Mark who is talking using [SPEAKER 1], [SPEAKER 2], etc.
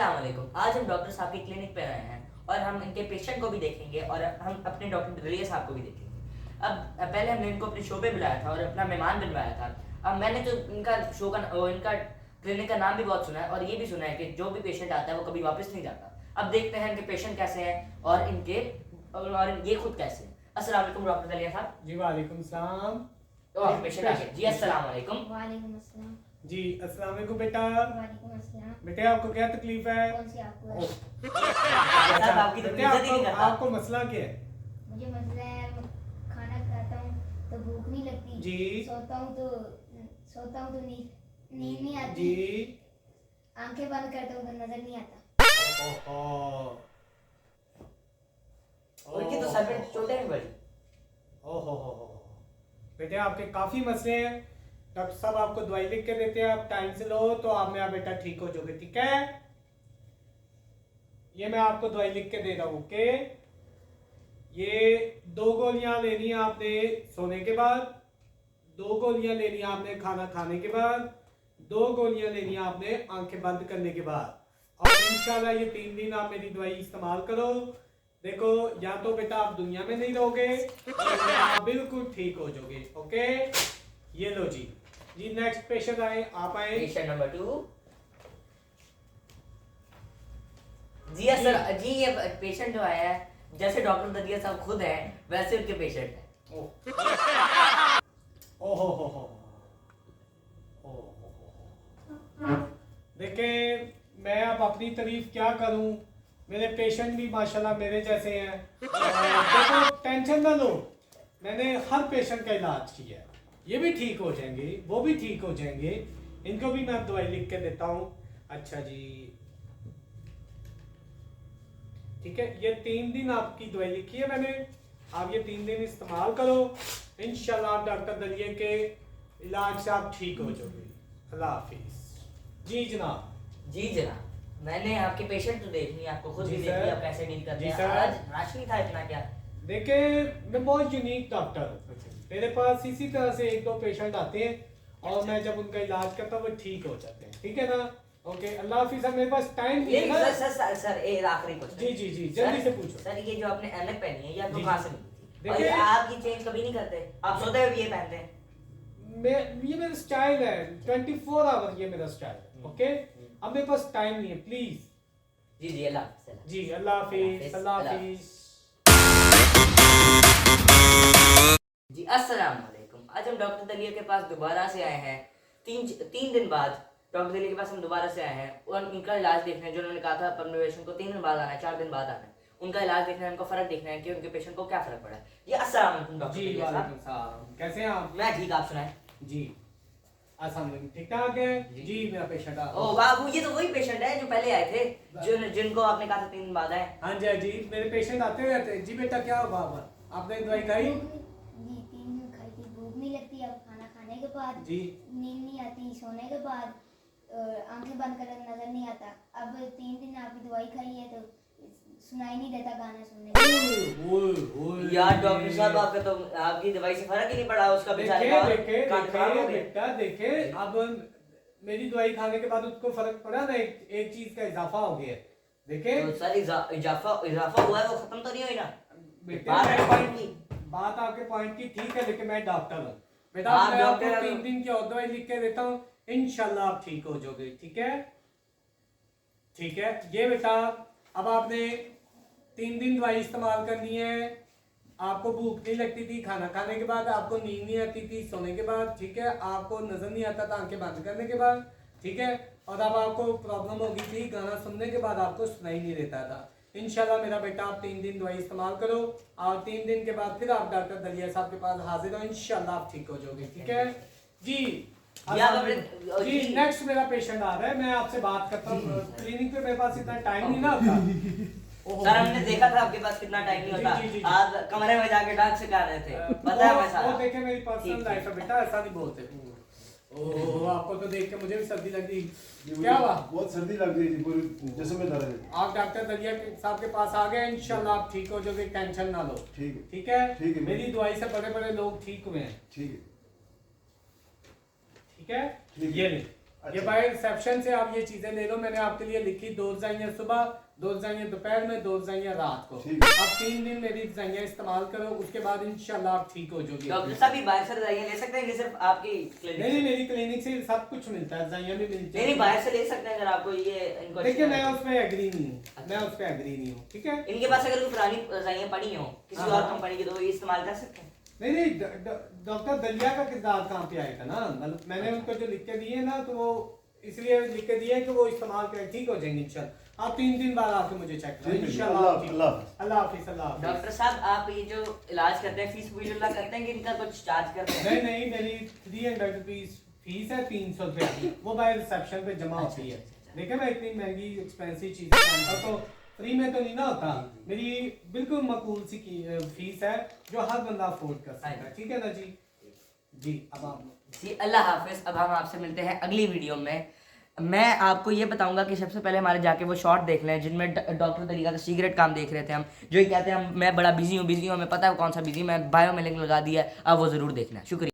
[SPEAKER 1] अस्सलामुअलैकुम। आज हम डॉक्टर साहब के क्लिनिक पर आए हैं और हम इनके पेशेंट को भी देखेंगे और हम अपने डॉक्टर दलिया साहब को भी देखेंगे। अब पहले हमने इनको अपने शो पे बुलाया था और अपना मेहमान बनवाया था। अब मैंने तो इनका शो का इनका क्लिनिक का नाम भी बहुत सुना है और ये भी सुना है कि जो भी पेशेंट आता है वो कभी वापस नहीं जाता। अब देखते हैं इनके पेशेंट कैसे हैं और ये खुद कैसे हैं। अस्सलाम वालेकुम डॉक्टर दलिया साहब।
[SPEAKER 2] जी वालेकुम सलाम।
[SPEAKER 1] तो पेशेंट आ गए जी। अस्सलाम वालेकुम।
[SPEAKER 3] वालेकुम अस्सलाम।
[SPEAKER 2] जी अस्सलाम वालेकुम बेटा।
[SPEAKER 3] वालेकुम अस्सलाम।
[SPEAKER 2] बेटे आपको क्या तकलीफ है?
[SPEAKER 3] कौन सी आपको है?
[SPEAKER 1] साहब आपकी तो
[SPEAKER 2] बेटे
[SPEAKER 1] इज्जत ही नहीं करता।
[SPEAKER 2] आपको मसला क्या है?
[SPEAKER 3] मुझे मसला है, मैं खाना खाता हूँ तो भूख नहीं लगती
[SPEAKER 2] जी।
[SPEAKER 3] सोता हूँ तो नींद नहीं आती
[SPEAKER 2] जी।
[SPEAKER 3] आंखें बंद करता हूँ तो नजर नहीं आता।
[SPEAKER 2] ओहो।
[SPEAKER 1] उनकी तो सर पे चोटें हैं बड़ी।
[SPEAKER 2] ओहो बेटे आपके काफी मसले हैं। डॉक्टर साहब आपको दवाई लिख के देते हैं, आप टाइम से लो तो आप में आप बेटा ठीक हो जाओगे। ठीक है, ये मैं आपको दवाई लिख के दे रहा हूँ। ओके, ये 2 गोलियां लेनी है आपने सोने के बाद, 2 गोलियां लेनी है आपने खाना खाने के बाद, 2 गोलियां लेनी है आपने आंखें बंद करने के बाद। और इंशाल्लाह ये 3 दिन आप मेरी दवाई इस्तेमाल करो। देखो, या तो बेटा आप दुनिया में नहीं रहोगे या आप बिल्कुल ठीक हो जाओगे। ओके, ये लो जी। जी नेक्स्ट पेशेंट आए, आप आए।
[SPEAKER 1] पेशेंट नंबर 2 जी। सर जी, ये पेशेंट जो आया है जैसे डॉक्टर दलिया साहब खुद हैं वैसे उनके पेशेंट हैं।
[SPEAKER 2] ओहो देखें, मैं अब अपनी तारीफ क्या करूं, मेरे पेशेंट भी माशाल्लाह मेरे जैसे हैं। देखो टेंशन ना लो, मैंने हर पेशेंट का इलाज किया है। ये भी ठीक हो जाएंगे, वो भी ठीक हो जाएंगे, इनको भी मैं दवाई लिख के देता हूँ। अच्छा जी, ठीक है, ये 3 दिन आपकी दवाई लिखी है मैंने, आप ये 3 दिन इस्तेमाल करो। इंशाल्लाह आप डॉक्टर दलिया के इलाज से आप ठीक हो जाओगे। अल्लाह हाफिज। जी जनाब।
[SPEAKER 1] जी जनाब, मैंने आपके पेशेंट तो देख लिए, आपको खुद
[SPEAKER 2] जी
[SPEAKER 1] भी
[SPEAKER 2] सर।
[SPEAKER 1] देख लिया आप कैसे डील करते
[SPEAKER 2] जी
[SPEAKER 1] हैं।
[SPEAKER 2] सर।
[SPEAKER 1] आज रश नहीं था इतना क्या?
[SPEAKER 2] देखे, मैं बहुत यूनिक डॉक्टर हूँ। मेरे पास इसी तरह से 1-2 पेशेंट आते हैं और मैं जब उनका इलाज करता हूँ वो ठीक हो जाते हैं। ठीक है ना? ओके, अल्लाह हाफिज। मेरे पास टाइम नहीं है।
[SPEAKER 1] सर एक आखिरी क्वेश्चन।
[SPEAKER 2] जी जल्दी से पूछो।
[SPEAKER 1] सर ये जो आपने ऐनक पहनी है ये आपको
[SPEAKER 2] जी,
[SPEAKER 1] कहाँ से मिली थी? और
[SPEAKER 2] देखिए-
[SPEAKER 1] ये आप ये चेंज कभी नहीं करते, आप सोते हुए भी ये पहनते हैं।
[SPEAKER 2] ये मेरा स्टाइल है, 24 आवर ये मेरा स्टाइल है। ओके, अब मेरे पास टाइम नहीं है, प्लीज।
[SPEAKER 1] जी अल्लाह हाफिज।
[SPEAKER 2] जी अल्लाह हाफिज। अल्लाह हाफिज।
[SPEAKER 1] जी अस्सलाम वालेकुम। आज हम डॉक्टर दलिया के पास दोबारा से आए हैं। तीन दिन बाद डॉक्टर दलिया के पास हम दोबारा से आए हैं और उनका इलाज देखना है। जो उन्होंने कहा था अपने पेशेंट को 3 दिन बाद आना है, 4 दिन बाद आना है, उनका इलाज देखना है, उनको फर्क देखना है कि उनके पेशेंट को क्या फर्क पड़ा है। जी अस्सलाम वालेकुम डॉक्टर
[SPEAKER 2] जी
[SPEAKER 1] दलिया साहब।
[SPEAKER 2] वालेकुम सलाम, कैसे हैं आप?
[SPEAKER 1] मैं ठीक, आप सुनाएं।
[SPEAKER 2] जी अस्सलाम वालेकुम, ठीक ठाक है
[SPEAKER 1] जी।
[SPEAKER 2] जी। मेरा पेशेंट
[SPEAKER 1] ओ बाबू, ये तो वही पेशेंट है जो पहले आए थे, जिनको आपने कहा था 3 दिन बाद आए।
[SPEAKER 2] हाँ जी, हाँ जी, मेरे पेशेंट आते रहते हैं। जी बेटा क्या हुआ? आपने दवाई खाई?
[SPEAKER 3] जी 3 दिन खाई थी, भूख नहीं लगती अब खाना खाने के बाद,
[SPEAKER 2] जी।
[SPEAKER 3] नींद नहीं आती सोने के बाद, आंखें बंद कर नजर नहीं आता। अब 3 दिन आपकी दवाई खाई है तो सुनाई नहीं देता गाना सुनने को।
[SPEAKER 1] यार डॉक्टर साहब, आपका तो आपकी दवाई से फर्क ही नहीं पड़ा, उसका बेचारे का
[SPEAKER 2] देखे
[SPEAKER 1] कान खराब हो गया।
[SPEAKER 2] बेटा देखे, अब मेरी दवाई खाने के बाद उसको फर्क पड़ा ना, एक चीज का इजाफा हो गया। देखे
[SPEAKER 1] तो सर इजाफा हुआ है, वो खत्म तो नहीं हुई ना?
[SPEAKER 2] बेटे,
[SPEAKER 1] बात है पॉइंट की।
[SPEAKER 2] बात आपके पॉइंट की ठीक है, लेकिन मैं डॉक्टर हूँ बेटा।
[SPEAKER 1] आप
[SPEAKER 2] मैं आपको
[SPEAKER 1] डॉक्टर
[SPEAKER 2] 3 दिन की और दवाई लिख के देता हूँ, इंशाल्लाह आप ठीक हो जाओगे। ठीक है, ठीक है। ये बेटा, अब आपने 3 दिन दवाई इस्तेमाल करनी है। आपको भूख नहीं लगती थी खाना खाने के बाद, आपको नींद नहीं आती थी सोने के बाद, ठीक है, आपको नजर नहीं आता था आंखें बंद करने के बाद, ठीक है, और अब आपको प्रॉब्लम हो गई थी गाना सुनने के बाद, आपको सुनाई नहीं देता था। इंशाल्लाह मेरा बेटा, आप 3 दिन दवाई इस्तेमाल करो और 3 दिन के बाद फिर आप डॉक्टर दलिया साहब के पास हाजिर हो, इंशाल्लाह आप ठीक हो जाओगे। ठीक है जी। जी नेक्स्ट मेरा पेशेंट आ रहा है, मैं आपसे बात करता हूँ। क्लिनिक पे मेरे पास इतना टाइम नहीं ना होता।
[SPEAKER 1] सर हमने देखा था आपके पास कितना टाइम नहीं होता।
[SPEAKER 2] जी।
[SPEAKER 1] आप कमरे में जाके डांस सिखा रहे थे, पता है हमें सारा।
[SPEAKER 2] वो देखे मेरी पर्सनल
[SPEAKER 1] ठीक,
[SPEAKER 2] लाइफ है
[SPEAKER 1] ठीक।
[SPEAKER 2] बेटा, ऐसा नहीं बोलते। ओह, आपको तो देख के मुझे भी सर्दी लग गई। क्या हुआ?
[SPEAKER 4] बहुत सर्दी लग गई थी, पूरी जिस्म में दर्द है।
[SPEAKER 2] आप डॉक्टर दलिया साहब के पास आ गए, इंशाल्लाह आप ठीक हो जाओगे, टेंशन ना लो।
[SPEAKER 4] ठीक है,
[SPEAKER 2] ठीक है,
[SPEAKER 4] ठीक है।
[SPEAKER 2] मेरी दवाई से बड़े बड़े लोग ठीक हुए हैं।
[SPEAKER 4] ठीक है,
[SPEAKER 2] ठीक है,
[SPEAKER 4] ठीक है।
[SPEAKER 2] ये ले ये भाई रिसेप्शन से आप ये चीजें ले लो, मैंने आपके लिए लिखी 2 रजाइयाँ सुबह, 2 रजाइयाँ दोपहर में, 2 रजाइयाँ रात को।
[SPEAKER 4] ठीक है।
[SPEAKER 2] आप 3 दिन मेरी रजाइयाँ इस्तेमाल करो, उसके बाद इंशाल्लाह आप ठीक हो जाओगे।
[SPEAKER 1] डॉक्टर साहब ये बाहर से रजाइयाँ ले सकते हैं कि सिर्फ आपकी क्लिनिक
[SPEAKER 2] नहीं नहीं, मेरी क्लिनिक से सब कुछ मिलता है, रजाइयाँ भी मिलती
[SPEAKER 1] नहीं नहीं, बाहर से ले सकते हैं अगर आपको ये इनको
[SPEAKER 2] देखिए
[SPEAKER 1] अच्छी
[SPEAKER 2] मैं
[SPEAKER 1] लगे।
[SPEAKER 2] उसमें एग्री नहीं हूँ, मैं उस पर एग्री नहीं हूँ, ठीक है।
[SPEAKER 1] इनके पास अगर कोई पुरानी रजाइयाँ पड़ी हो किसी
[SPEAKER 2] हाँ।
[SPEAKER 1] और कंपनी की, तो वो ये इस्तेमाल कर सकते हैं।
[SPEAKER 2] नहीं नहीं, डॉक्टर दलिया का किरदार कहाँ पे आएगा ना, मतलब मैंने उनको जो लिख के दिए ना, तो वो इसलिए लिख के दिए कि वो इस्तेमाल करें, ठीक हो जाएंगे इंशाल्लाह। आप 3 दिन बाद आके मुझे चेक करें
[SPEAKER 4] ठीक है,
[SPEAKER 2] इंशाल्लाह।
[SPEAKER 4] अल्लाह
[SPEAKER 2] आप ठीक-
[SPEAKER 4] अल्लाह हाफ़िज़।
[SPEAKER 2] अल्लाह हाफिज, अल्लाह हाफिज।
[SPEAKER 1] डॉक्टर साहब आप ये जो इलाज करते हैं फीस वगैरह करते हैं कि इनका कुछ चार्ज करते हैं?
[SPEAKER 2] नहीं नहीं, मेरी 300 रुपीज फीस है, 300 रुपया वो बाय रिसेप्शन पे जमा होती है। देखिए मैं इतनी महंगी एक्सपेंसिव चीज़ पहनता तो फ्री में तो नहीं ना होता, मेरी बिल्कुल माकूल सी फीस है जो हर बंदा अफोर्ड कर सकता है, ठीक है ना जी। जी अब आप
[SPEAKER 1] जी अल्लाह हाफिज। अब हम आपसे मिलते हैं अगली वीडियो में। मैं आपको ये बताऊंगा कि सबसे पहले हमारे जाके वो शॉट देख लें जिनमें डॉक्टर तरीका का सीक्रेट काम देख रहे थे हम, जो ये कहते हैं मैं बड़ा बिजी हूँ, हमें पता है कौन सा बिजी, मैं बायो में लिंक लगा दिया है, अब वो ज़रूर देखना है। शुक्रिया।